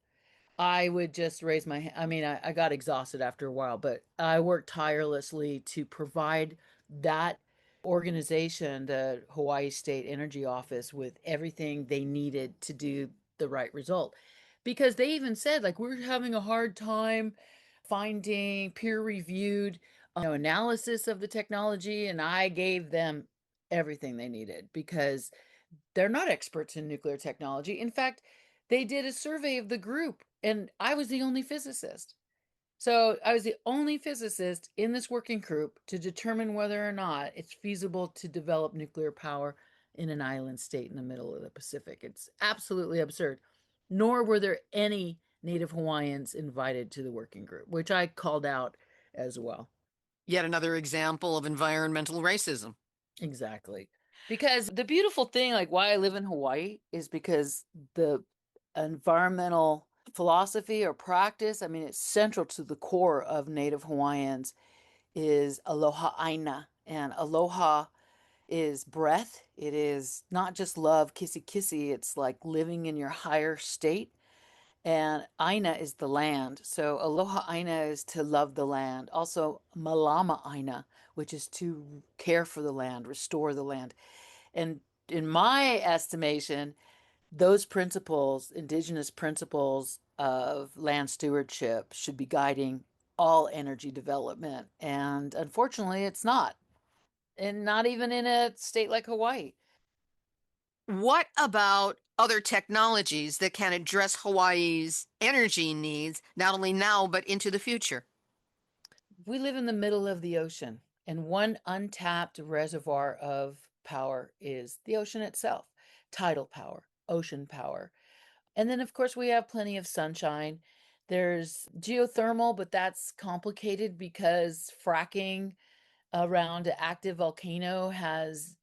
I would just raise my hand. I mean, I got exhausted after a while, but I worked tirelessly to provide that organization, the Hawaii State Energy Office, with everything they needed to do the right result. Because they even said, like, we're having a hard time finding peer-reviewed analysis of the technology, and I gave them everything they needed because they're not experts in nuclear technology. In fact, they did a survey of the group, and I was the only physicist. So I was the only physicist in this working group to determine whether or not it's feasible to develop nuclear power in an island state in the middle of the Pacific. It's absolutely absurd. Nor were there any Native Hawaiians invited to the working group, which I called out as well. Yet another example of environmental racism. Exactly. Because the beautiful thing, like why I live in Hawaii, is because the environmental philosophy or practice, I mean, it's central to the core of Native Hawaiians, is aloha aina. And aloha is breath. It is not just love, kissy kissy. It's like living in your higher state. And aina is the land. So aloha aina is to love the land. Also malama aina, which is to care for the land, restore the land. And in my estimation, those principles, indigenous principles of land stewardship, should be guiding all energy development. And unfortunately, it's not. And not even in a state like Hawaii. What about other technologies that can address Hawaii's energy needs, not only now, but into the future? We live in the middle of the ocean, and one untapped reservoir of power is the ocean itself, tidal power, ocean power. And then, of course, we have plenty of sunshine. There's geothermal, but that's complicated because fracking around an active volcano has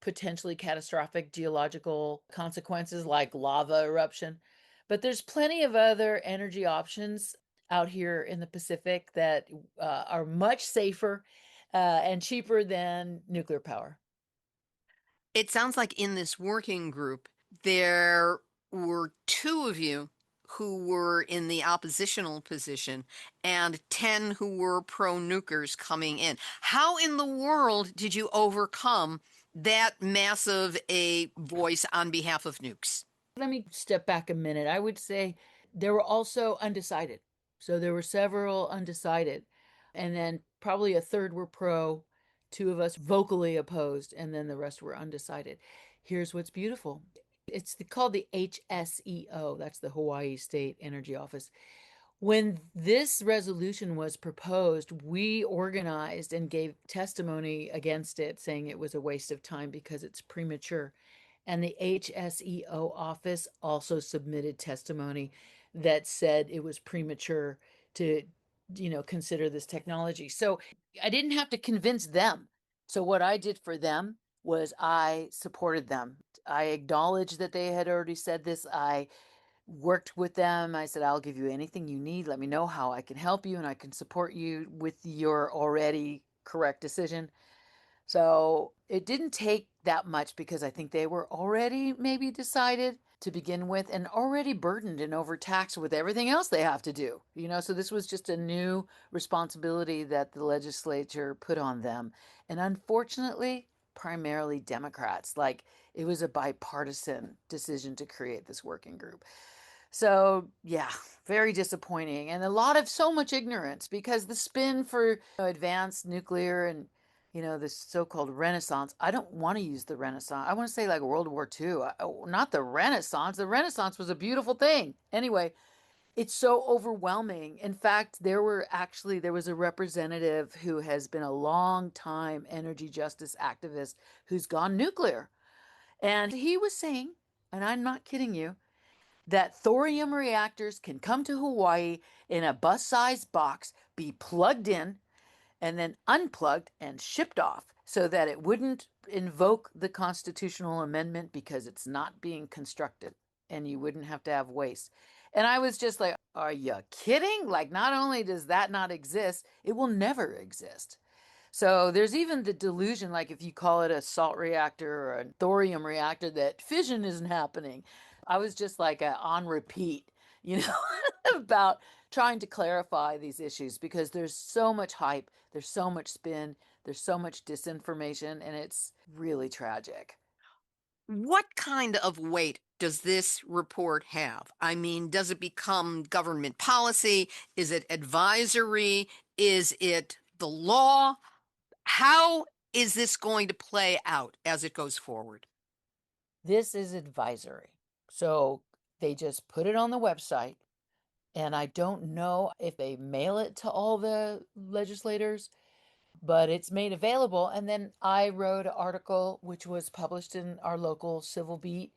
potentially catastrophic geological consequences like lava eruption. But there's plenty of other energy options out here in the Pacific that are much safer and cheaper than nuclear power. It sounds like in this working group, there were two of you who were in the oppositional position and 10 who were pro-nukers coming in. How in the world did you overcome that massive a voice on behalf of nukes? Let me step back a minute. I would say there were also undecided. So there were several undecided. And then probably a third were pro, two of us vocally opposed, and then the rest were undecided. Here's what's beautiful. It's called the HSEO. That's the Hawaii State Energy Office. When this resolution was proposed, we organized and gave testimony against it, saying it was a waste of time because it's premature. And the HSEO office also submitted testimony that said it was premature to, consider this technology. So I didn't have to convince them. So what I did for them was I supported them. I acknowledged that they had already said this. I worked with them. I said, I'll give you anything you need. Let me know how I can help you and I can support you with your already correct decision. So it didn't take that much because I think they were already maybe decided to begin with and already burdened and overtaxed with everything else they have to do. So this was just a new responsibility that the legislature put on them. And unfortunately, primarily Democrats. Like, it was a bipartisan decision to create this working group. So, yeah, very disappointing. And so much ignorance because the spin for advanced nuclear and, this so-called Renaissance. I don't want to use the Renaissance. I want to say like World War II, not the Renaissance. The Renaissance was a beautiful thing. Anyway, it's so overwhelming. In fact, there was a representative who has been a long time energy justice activist who's gone nuclear. And he was saying, and I'm not kidding you, that thorium reactors can come to Hawaii in a bus-sized box, be plugged in, and then unplugged and shipped off so that it wouldn't invoke the constitutional amendment because it's not being constructed and you wouldn't have to have waste. And I was just like, are you kidding? Like, not only does that not exist, it will never exist. So there's even the delusion, like if you call it a salt reactor or a thorium reactor, that fission isn't happening. I was just like on repeat, about trying to clarify these issues because there's so much hype, there's so much spin, there's so much disinformation, and it's really tragic. What kind of weight does this report have? I mean, does it become government policy? Is it advisory? Is it the law? How is this going to play out as it goes forward? This is advisory. So they just put it on the website. And I don't know if they mail it to all the legislators, but it's made available. And then I wrote an article which was published in our local Civil Beat.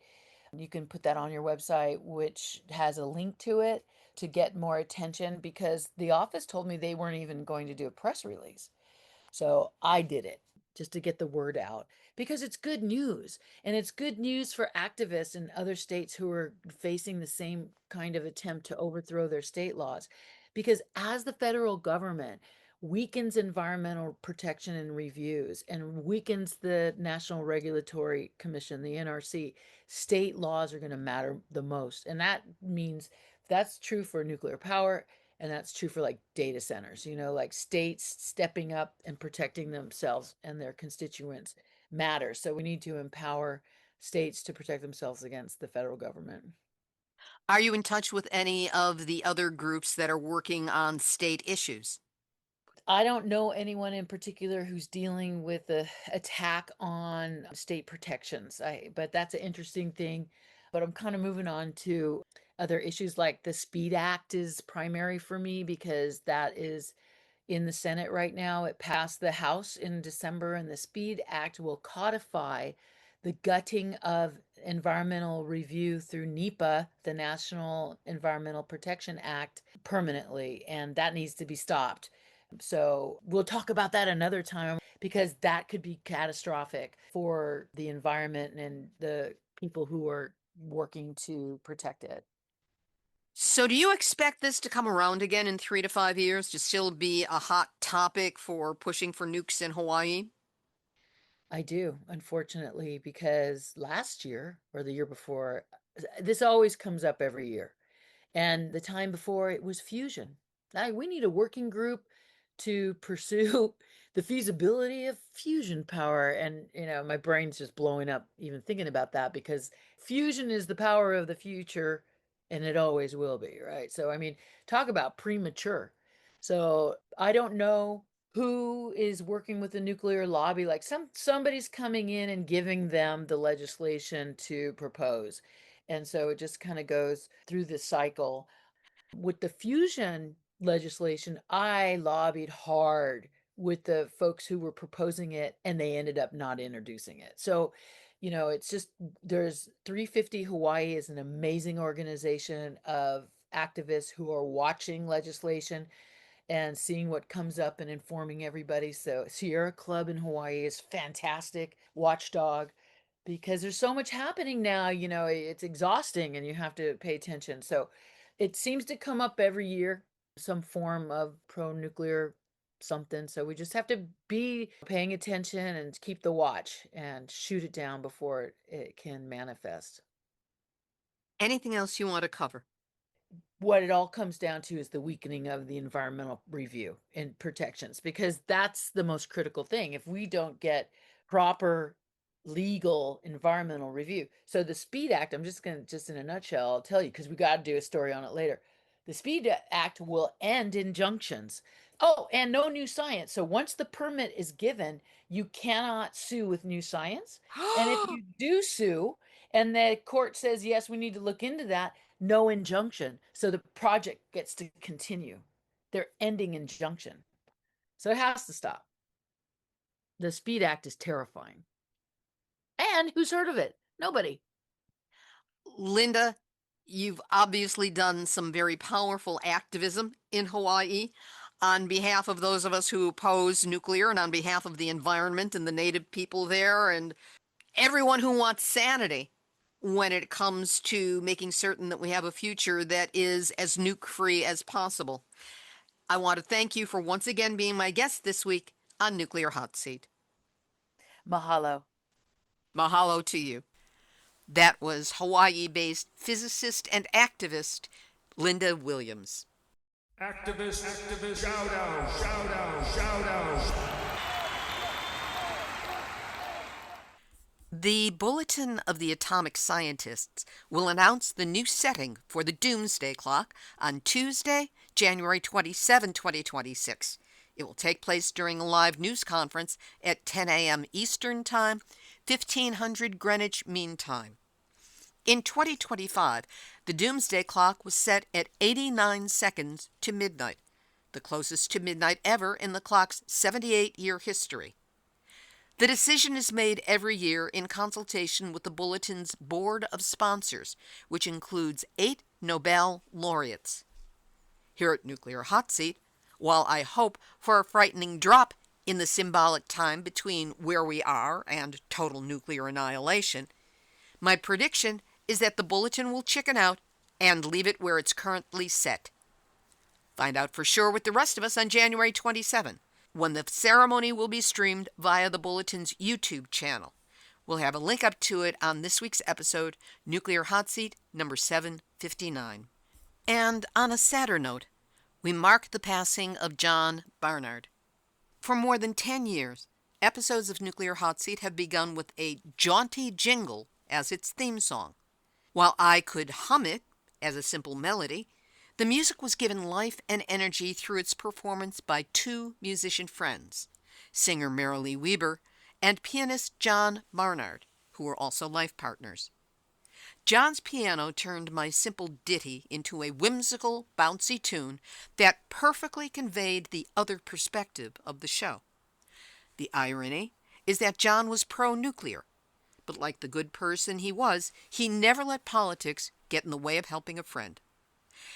You can put that on your website, which has a link to it to get more attention because the office told me they weren't even going to do a press release. So I did it just to get the word out because it's good news. And it's good news for activists in other states who are facing the same kind of attempt to overthrow their state laws. Because as the federal government weakens environmental protection and reviews and weakens the National Regulatory Commission, the NRC, state laws are going to matter the most. And that means that's true for nuclear power. And that's true for like data centers, like states stepping up and protecting themselves and their constituents matters. So we need to empower states to protect themselves against the federal government. Are you in touch with any of the other groups that are working on state issues? I don't know anyone in particular who's dealing with the attack on state protections. But that's an interesting thing. But I'm kind of moving on to other issues like the Speed Act is primary for me because that is in the Senate right now. It passed the House in December, and the Speed Act will codify the gutting of environmental review through NEPA, the National Environmental Protection Act, permanently, and that needs to be stopped. So we'll talk about that another time because that could be catastrophic for the environment and the people who are working to protect it. So, do you expect this to come around again in 3 to 5 years to still be a hot topic for pushing for nukes in Hawaii? I do, unfortunately, because last year or the year before, this always comes up every year. And the time before it was fusion. We need a working group to pursue the feasibility of fusion power. And, my brain's just blowing up even thinking about that because fusion is the power of the future and it always will be, right? So, I mean, talk about premature. So, I don't know who is working with the nuclear lobby. Like somebody's coming in and giving them the legislation to propose. And so it just kind of goes through this cycle. With the fusion legislation, I lobbied hard with the folks who were proposing it and they ended up not introducing it. So, it's just there's 350 Hawaii is an amazing organization of activists who are watching legislation and seeing what comes up and informing everybody. So Sierra Club in Hawaii is fantastic watchdog because there's so much happening now, it's exhausting and you have to pay attention. So it seems to come up every year, some form of pro-nuclear something. So we just have to be paying attention and keep the watch and shoot it down before it can manifest. Anything else you want to cover? What it all comes down to is the weakening of the environmental review and protections, because that's the most critical thing. If we don't get proper legal environmental review. So the SPEED Act, I'm just going to, just in a nutshell, I'll tell you, because we got to do a story on it later. The SPEED Act will end injunctions. Oh, and no new science. So once the permit is given, you cannot sue with new science. And if you do sue and the court says, yes, we need to look into that, no injunction. So the project gets to continue. They're ending injunction. So it has to stop. The SPEED Act is terrifying. And who's heard of it? Nobody. Lynda, you've obviously done some very powerful activism in Hawaii on behalf of those of us who oppose nuclear and on behalf of the environment and the native people there and everyone who wants sanity when it comes to making certain that we have a future that is as nuke-free as possible. I want to thank you for once again being my guest this week on Nuclear Hot Seat. Mahalo. Mahalo to you. That was Hawaii-based physicist and activist Lynda Williams. Activist, shout out. The Bulletin of the Atomic Scientists will announce the new setting for the Doomsday Clock on Tuesday, January 27, 2026. It will take place during a live news conference at 10 a.m. Eastern Time, 1500 Greenwich Mean Time. In 2025, the Doomsday Clock was set at 89 seconds to midnight, the closest to midnight ever in the clock's 78-year history. The decision is made every year in consultation with the Bulletin's board of sponsors, which includes 8 Nobel laureates. Here at Nuclear Hot Seat, while I hope for a frightening drop in the symbolic time between where we are and total nuclear annihilation, my prediction is that the Bulletin will chicken out and leave it where it's currently set. Find out for sure with the rest of us on January 27, when the ceremony will be streamed via the Bulletin's YouTube channel. We'll have a link up to it on this week's episode, Nuclear Hot Seat number 759. And on a sadder note, we mark the passing of John Barnard. For more than 10 years, episodes of Nuclear Hot Seat have begun with a jaunty jingle as its theme song. While I could hum it as a simple melody, the music was given life and energy through its performance by 2 musician friends, singer Marilee Weber and pianist John Barnard, who were also life partners. John's piano turned my simple ditty into a whimsical, bouncy tune that perfectly conveyed the other perspective of the show. The irony is that John was pro-nuclear, but like the good person he was, he never let politics get in the way of helping a friend.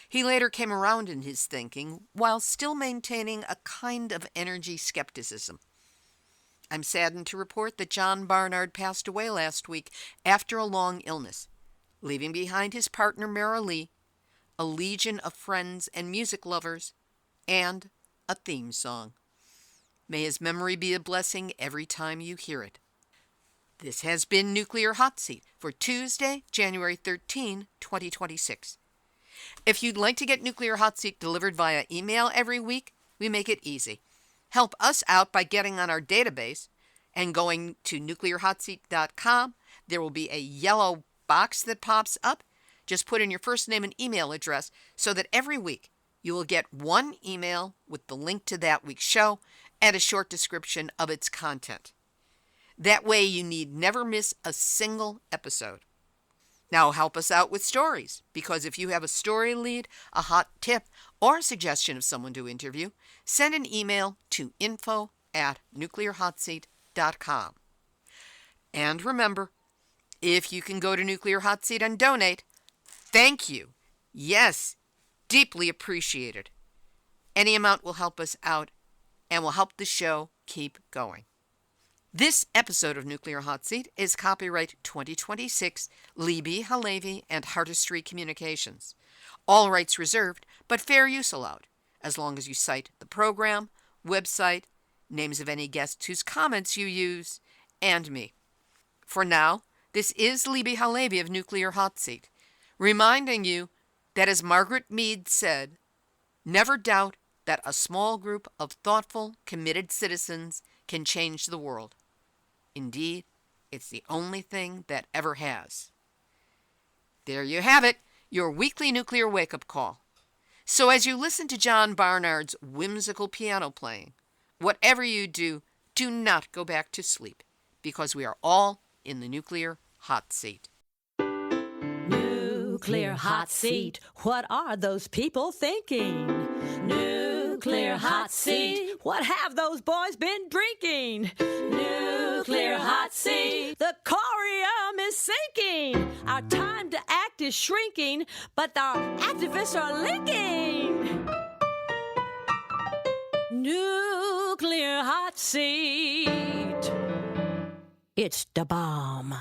He later came around in his thinking while still maintaining a kind of energy skepticism. I'm saddened to report that John Barnard passed away last week after a long illness, leaving behind his partner Marilee, a legion of friends and music lovers, and a theme song. May his memory be a blessing every time you hear it. This has been Nuclear Hot Seat for Tuesday, January 13, 2026. If you'd like to get Nuclear Hot Seat delivered via email every week, we make it easy. Help us out by getting on our database and going to nuclearhotseat.com. There will be a yellow box that pops up. Just put in your first name and email address so that every week you will get one email with the link to that week's show and a short description of its content. That way you need never miss a single episode. Now help us out with stories, because if you have a story lead, a hot tip, or a suggestion of someone to interview, send an email to info@nuclearhotseat.com. And remember, if you can go to Nuclear Hot Seat and donate, thank you. Yes, deeply appreciated. Any amount will help us out and will help the show keep going. This episode of Nuclear Hot Seat is copyright 2026, Libby Halevi and Heartistry Communications. All rights reserved, but fair use allowed, as long as you cite the program, website, names of any guests whose comments you use, and me. For now, this is Libby Halevi of Nuclear Hot Seat, reminding you that, as Margaret Mead said, never doubt that a small group of thoughtful, committed citizens can change the world. Indeed, It's the only thing that ever has. There you have it, your weekly nuclear wake-up call. So as you listen to John Barnard's whimsical piano playing, whatever you do, do not go back to sleep, because we are all in the nuclear hot seat. Nuclear hot seat. What are those people thinking? Nuclear hot seat. What have those boys been drinking? Nuclear hot seat. The corium is sinking. Our time to act is shrinking, but our activists are linking. Nuclear hot seat. It's the bomb.